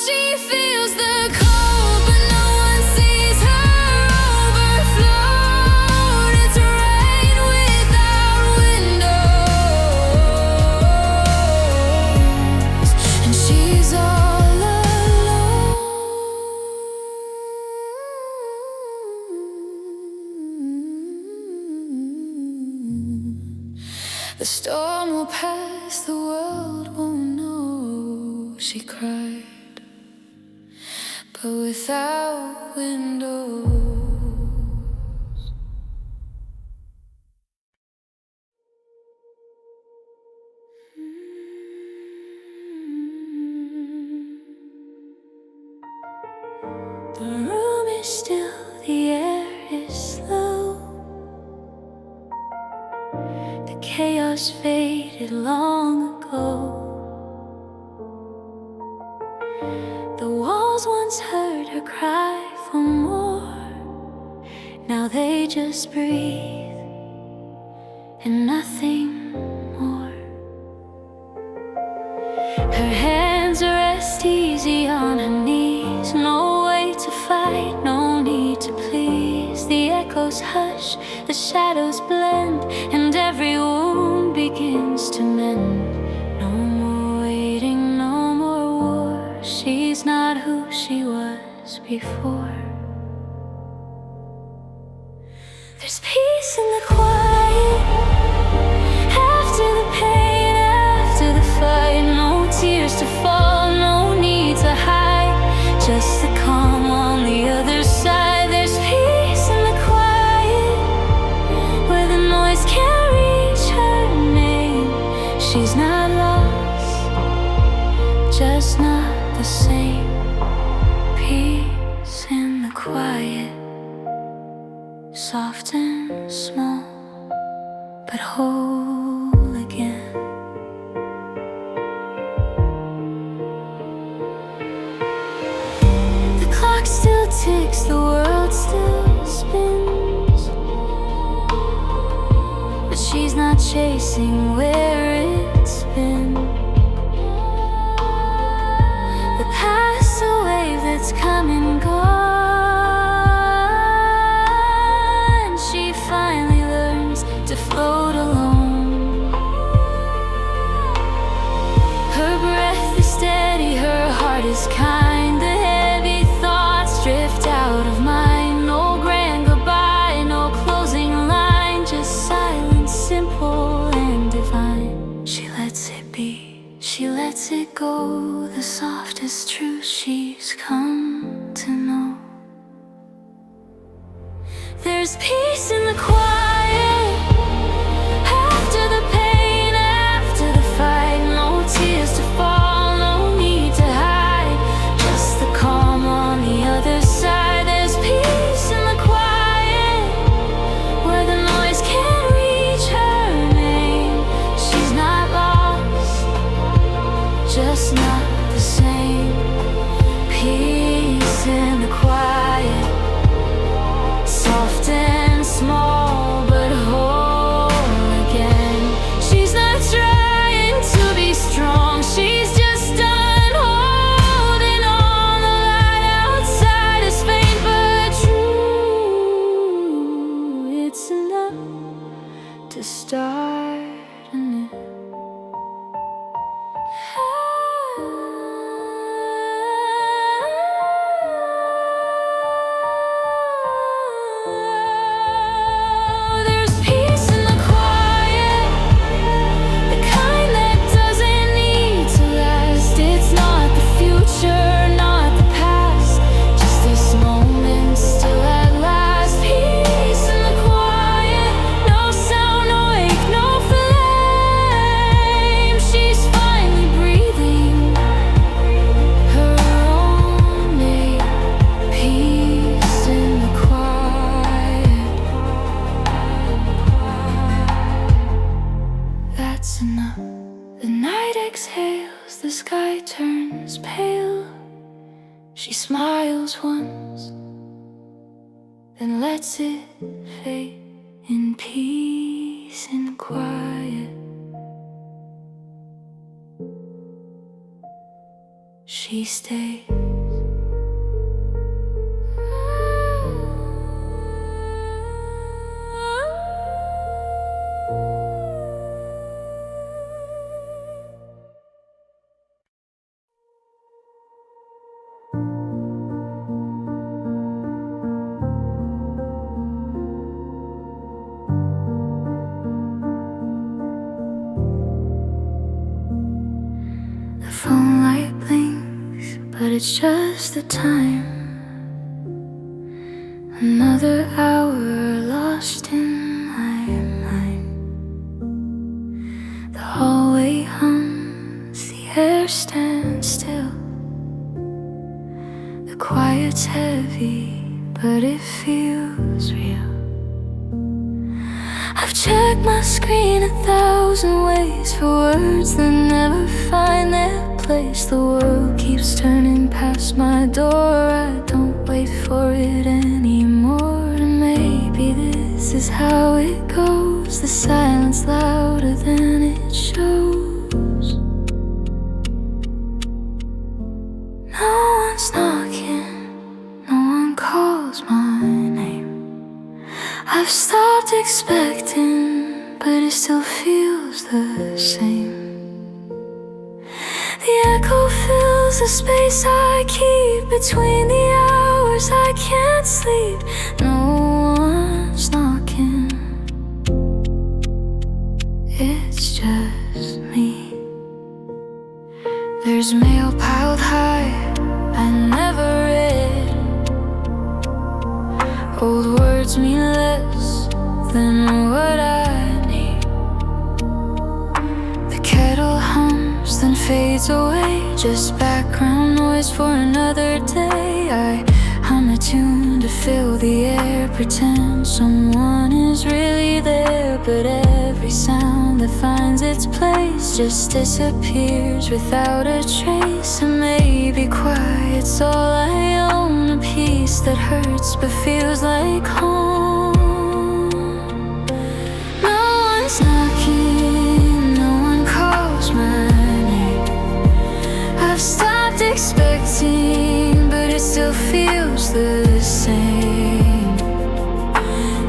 She feels the cold, but no one sees her overflow. It's rain without windows, and she's all alone. The storm will pass, the world won't know, she cried, but without windows. The room is still, the air is slow. The chaos faded long ago. The walls once heard her cry for more. Now they just breathe and nothing more. Her hands rest easy on her knees. No way to fight, no need to please. The echoes hush, the shadows blend, and every wound begins to mend. No more waiting, no more war. She's not who she was before. There's peace in the quiet, after the pain, after the fight. No tears to fall, no need to hide, just the calm on the other side. There's peace in the quiet, where the noise can't reach her name. She's not lost, just not the same. Peace in the quiet, soft and small, but whole again. The clock still ticks, the world still spins, but she's not chasing where it's been. The past, a wave that's come and gone. She finally learns to float alone. Her breath is steady, her heart is kind. The heavy thoughts drift out of mind. No grand goodbye, no closing line, just silence, simple and divine. She lets it be, she lets it go, the softest truth she's come to know. There's peace in the quiet, after the pain, after the fight. No tears to fall, no need to hide, just the calm on the other side. There's peace in the quiet, where the noise can't reach her name. She's not lost, just not the same. Peace in the quiet, soft and small, but whole again. She's not trying to be strong, she's just done holding on. The light outside is faint but true. It's enough to start anew. There's peace in the quiet, the kind that doesn't need to last. It's not the future, not the past, just this moment still at last. Peace in the quiet, no sound, no ache, no flame. She's finally breathing her own name. Peace in the quiet, that's enough. The night exhales, the sky turns pale. She smiles once, then lets it fade. In peace and quiet, she she stays. The phone light blinks, but it's just the time. Another hour lost in my mind. The hallway hums, the air stands still. The quiet's heavy, but it feels real. I've checked my screen 1,000 ways for words that never find their place. The world keeps turning past my door. I don't wait for it anymore. And maybe this is how it goes. The silence louder than it shows. No one's knocking, no one calls my name. I've stopped expecting, but it still feels the same. The echo fills the space I keep between the hours I can't sleep. No one's knocking, it's just me. There's mail piled high I never read. Old words mean less than what I need. The kettle hums, then fades away. Just background noise for another day. I hum a tune to fill the air, pretend someone is really there. But every sound that finds its place just disappears without a trace. And maybe quiet's all I own, a piece that hurts but feels like home. No one's knocking, no one calls my name. I've stopped expecting, but it still feels the same.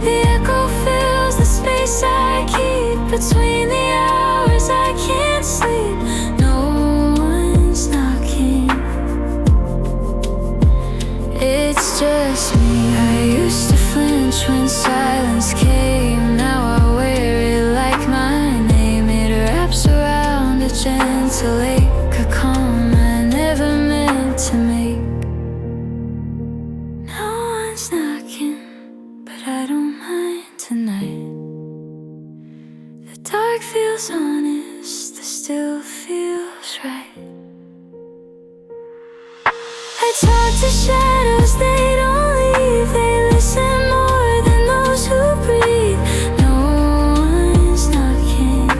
The echo fills the space I keep between the hours I can't sleep. No one's knocking, it's just me. I used to flinch when silence came. Now I wear it like my name. It wraps around a gentle ache, a calm I never meant to make. No one's knocking, but I don't mind tonight. The dark feels honest, the still feels right. I talk to shadows, they don't leave. They listen more than those who breathe. No one's knocking,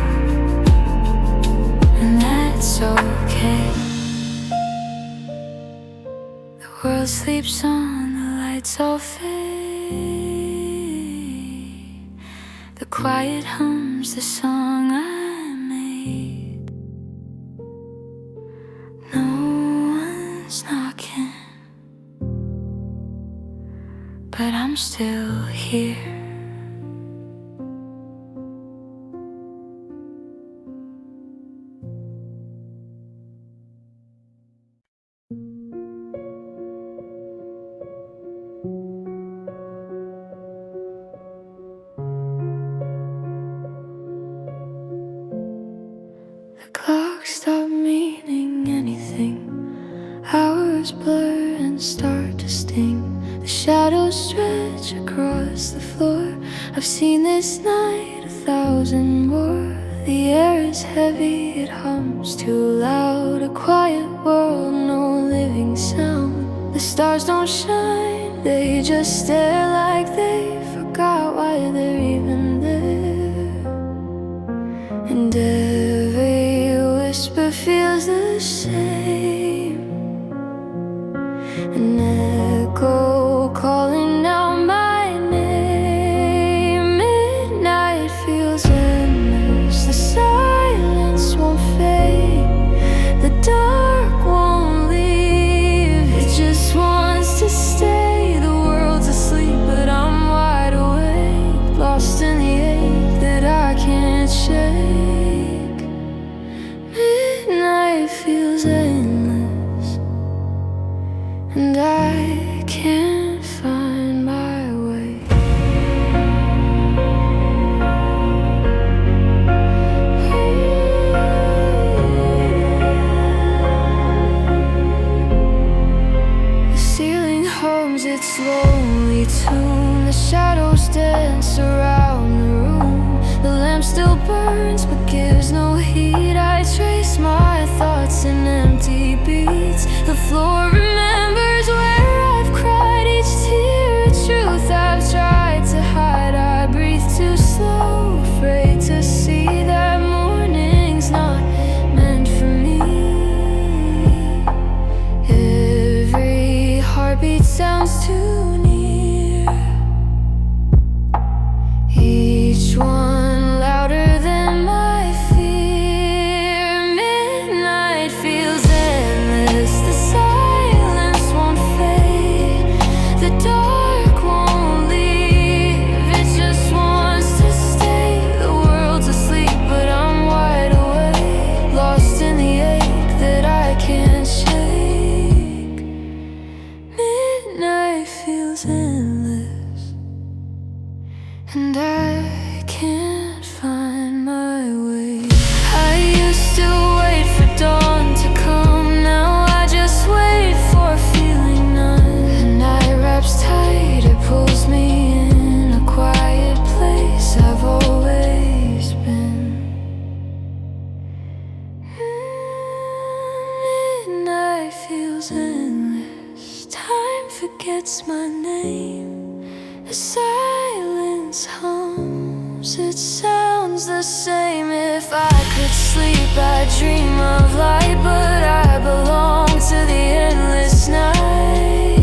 and that's okay. The world sleeps on, the lights all fade. The quiet hums the song I made. No one's knocking, but I'm still here. The clock stopped meaning anything. Hours blur and start to sting. The shadows stretch across the floor. I've seen this night 1,000 more. The air is heavy, it hums too loud. A quiet world, no living sound. The stars don't shine, they just stare like they forgot why they're even there. And every whisper feels the same. An echo calling out my name. Midnight feels endless. The silence won't fade. The dark won't leave. lost but gives no heed. I trace my thoughts in empty beats. The floor remembers where I've cried each tear. Truth I've tried to hide, I breathe too slow, afraid to see that morning's not meant for me. Every heartbeat sounds too near, each one louder than my fear. Midnight feels endless, the silence won't fade, the dark won't leave, it just wants to stay. The world's asleep but I'm wide awake, lost in the ache that I can't shake. Midnight feels endless, and I can't find my way. I used to wait for dawn to come, now I just wait for a feeling none. The night wraps tight, it pulls me in a quiet place I've always been. Midnight feels endless, time forgets my name. The silence hums, it sounds the same. If I could sleep, I'd dream of light, but I belong to the endless night.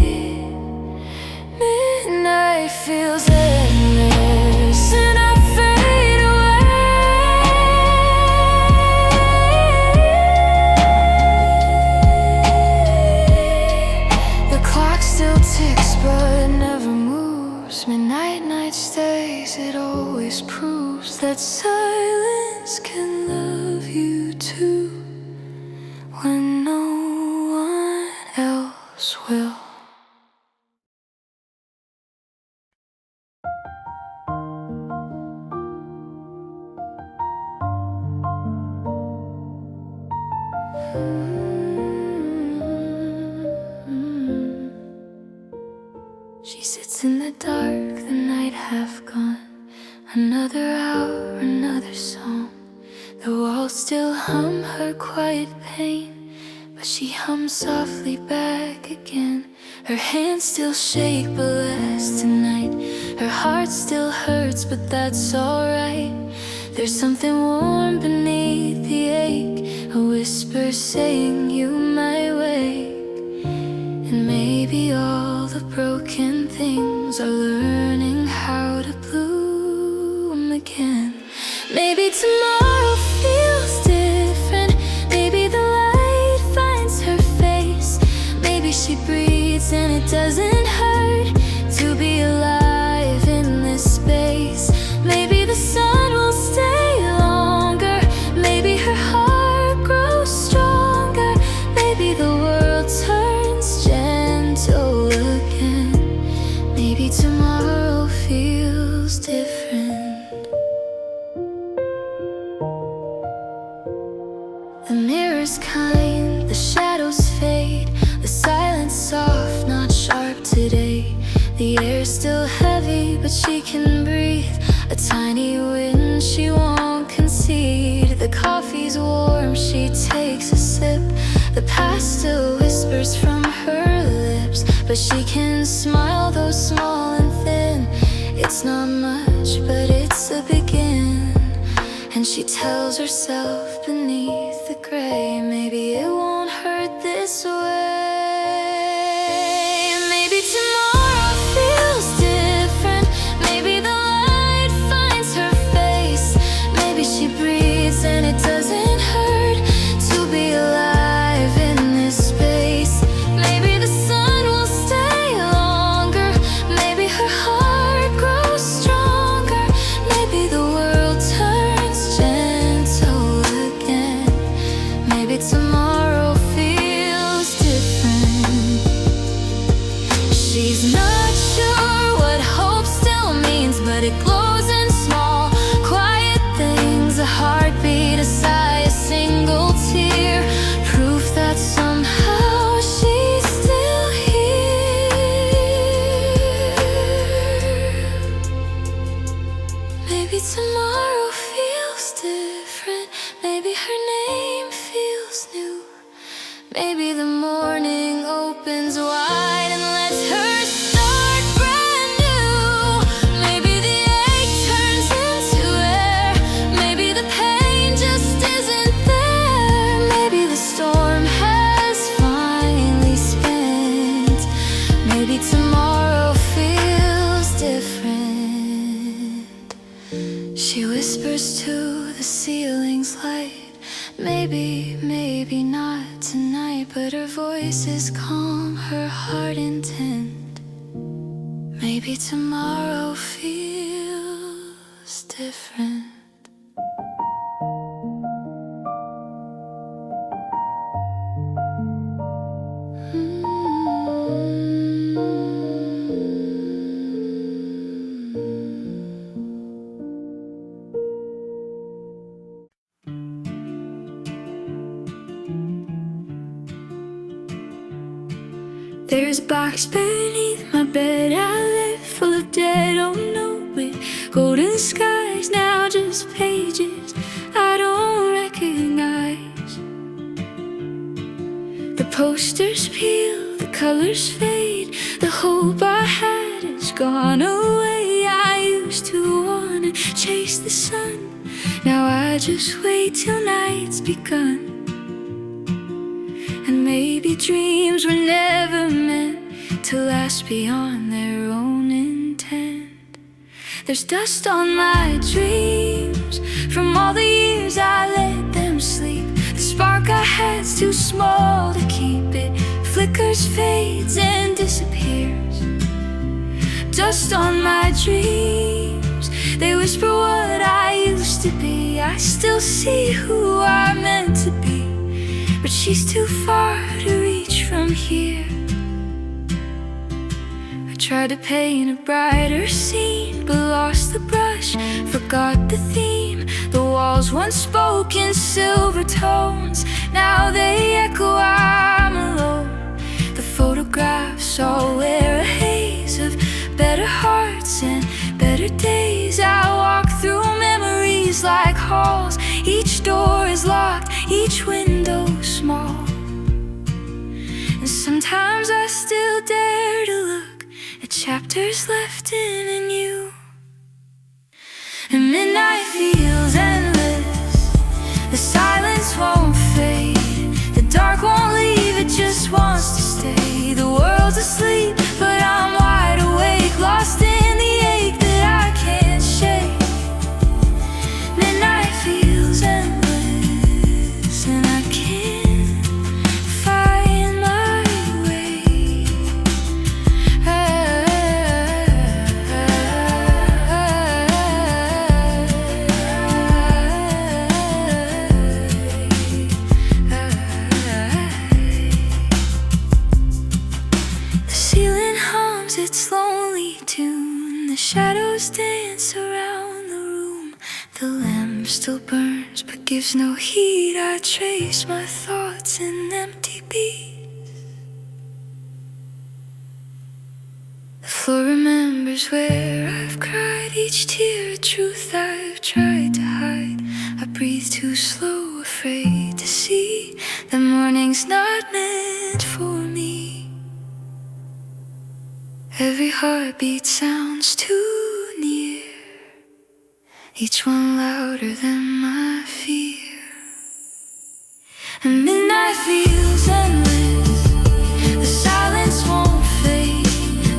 Midnight feels endless, and I fade away. The clock still ticks but never moves. Midnight night stays, it always proves that silence can love you too, when no one else will. She sits in the dark, the night half gone. Another hour, another song. The walls still hum her quiet pain, but she hums softly back again. Her hands still shake, but less tonight. Her heart still hurts, but that's alright. There's something warm beneath the ache, a whisper saying you might wake. And maybe all the broken things are learning how to bloom again. Maybe tomorrow feels different, maybe the light finds her face. Maybe she breathes and it doesn't hurt to be alive in this space. Maybe the sun will stay longer, maybe her heart grows stronger, maybe the world turns gentle again. Maybe tomorrow feels different. The mirror's kind, the shadows fade, the silence soft, not sharp today. The air's still heavy, but she can breathe. A tiny wind she won't concede. The coffee's warm, she takes a sip. The past still whispers from her lips, but she can smile though small and thin. It's not much, but it's a begin. And she tells herself beneath the gray, maybe it won't hurt this way. Maybe tomorrow feels different, maybe the light finds her face. Maybe she breathes and it doesn't hurt to be alive in this space. Maybe the sun will stay longer, maybe her heart grows stronger, maybe the world turns gentle again. Maybe tomorrow feels different. She's not sure what hope still means, but it glows in small, quiet things. A heartbeat, a whispers to the ceiling's light. Maybe, maybe not tonight, but her voice is calm, her heart intent. Maybe tomorrow feels different. There's a box beneath my bed I left, full of dead, oh no, with golden skies. Now just pages I don't recognize. The posters peel, the colors fade, the hope I had is gone away. I used to wanna chase the sun, now I just wait till night's begun. And maybe dreams were never meant to last beyond their own intent. There's dust on my dreams from all the years I let them sleep. The spark I had's too small to keep. It flickers, fades, and disappears. Dust on my dreams, they whisper what I used to be. I still see who I'm meant to be, but she's too far to reach from here. I tried to paint a brighter scene, but lost the brush, forgot the theme. The walls once spoke in silver tones, now they echo I'm alone. The photographs all wear a haze of better hearts and better days. I walk through memories like halls, each door is locked, each window small. And sometimes I still dare to look at chapters left in you. And midnight feels endless, the silence won't fade, the dark won't leave, it just wants to stay. The world's asleep, but I'm wide awake, lost in the ache that I can't shake. Midnight feels endless, and I can't find my way. The ceiling hums its lonely tune, the shadows dance around the room. The lamp still burns but gives no heed. I trace my thoughts in empty beats. The floor remembers where I've cried, each tear a truth I've tried to hide. I breathe too slow, afraid to see the morning's not meant for me. Every heartbeat sounds too near, each one louder than my fear. And midnight feels endless, the silence won't fade,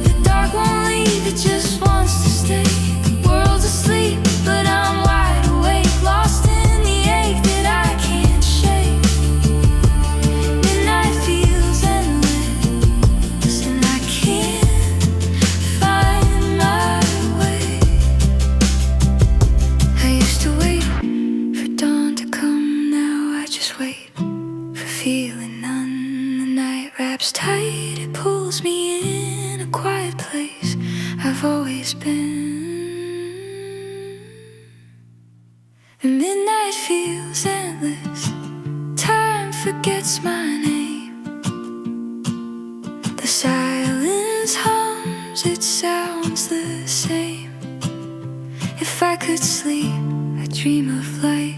the dark won't leave, it just wants to stay. The world's asleep, but I'm wide awake, lost in the ache that I can't shake. Midnight feels endless, and I can't find my way. I used to wait for dawn to come, now I just wait for feeling none. The night wraps tight, it pulls me in a quiet place I've always been. And midnight feels endless, time forgets my name. The silence hums, it sounds the same. If I could sleep, I'd dream of light.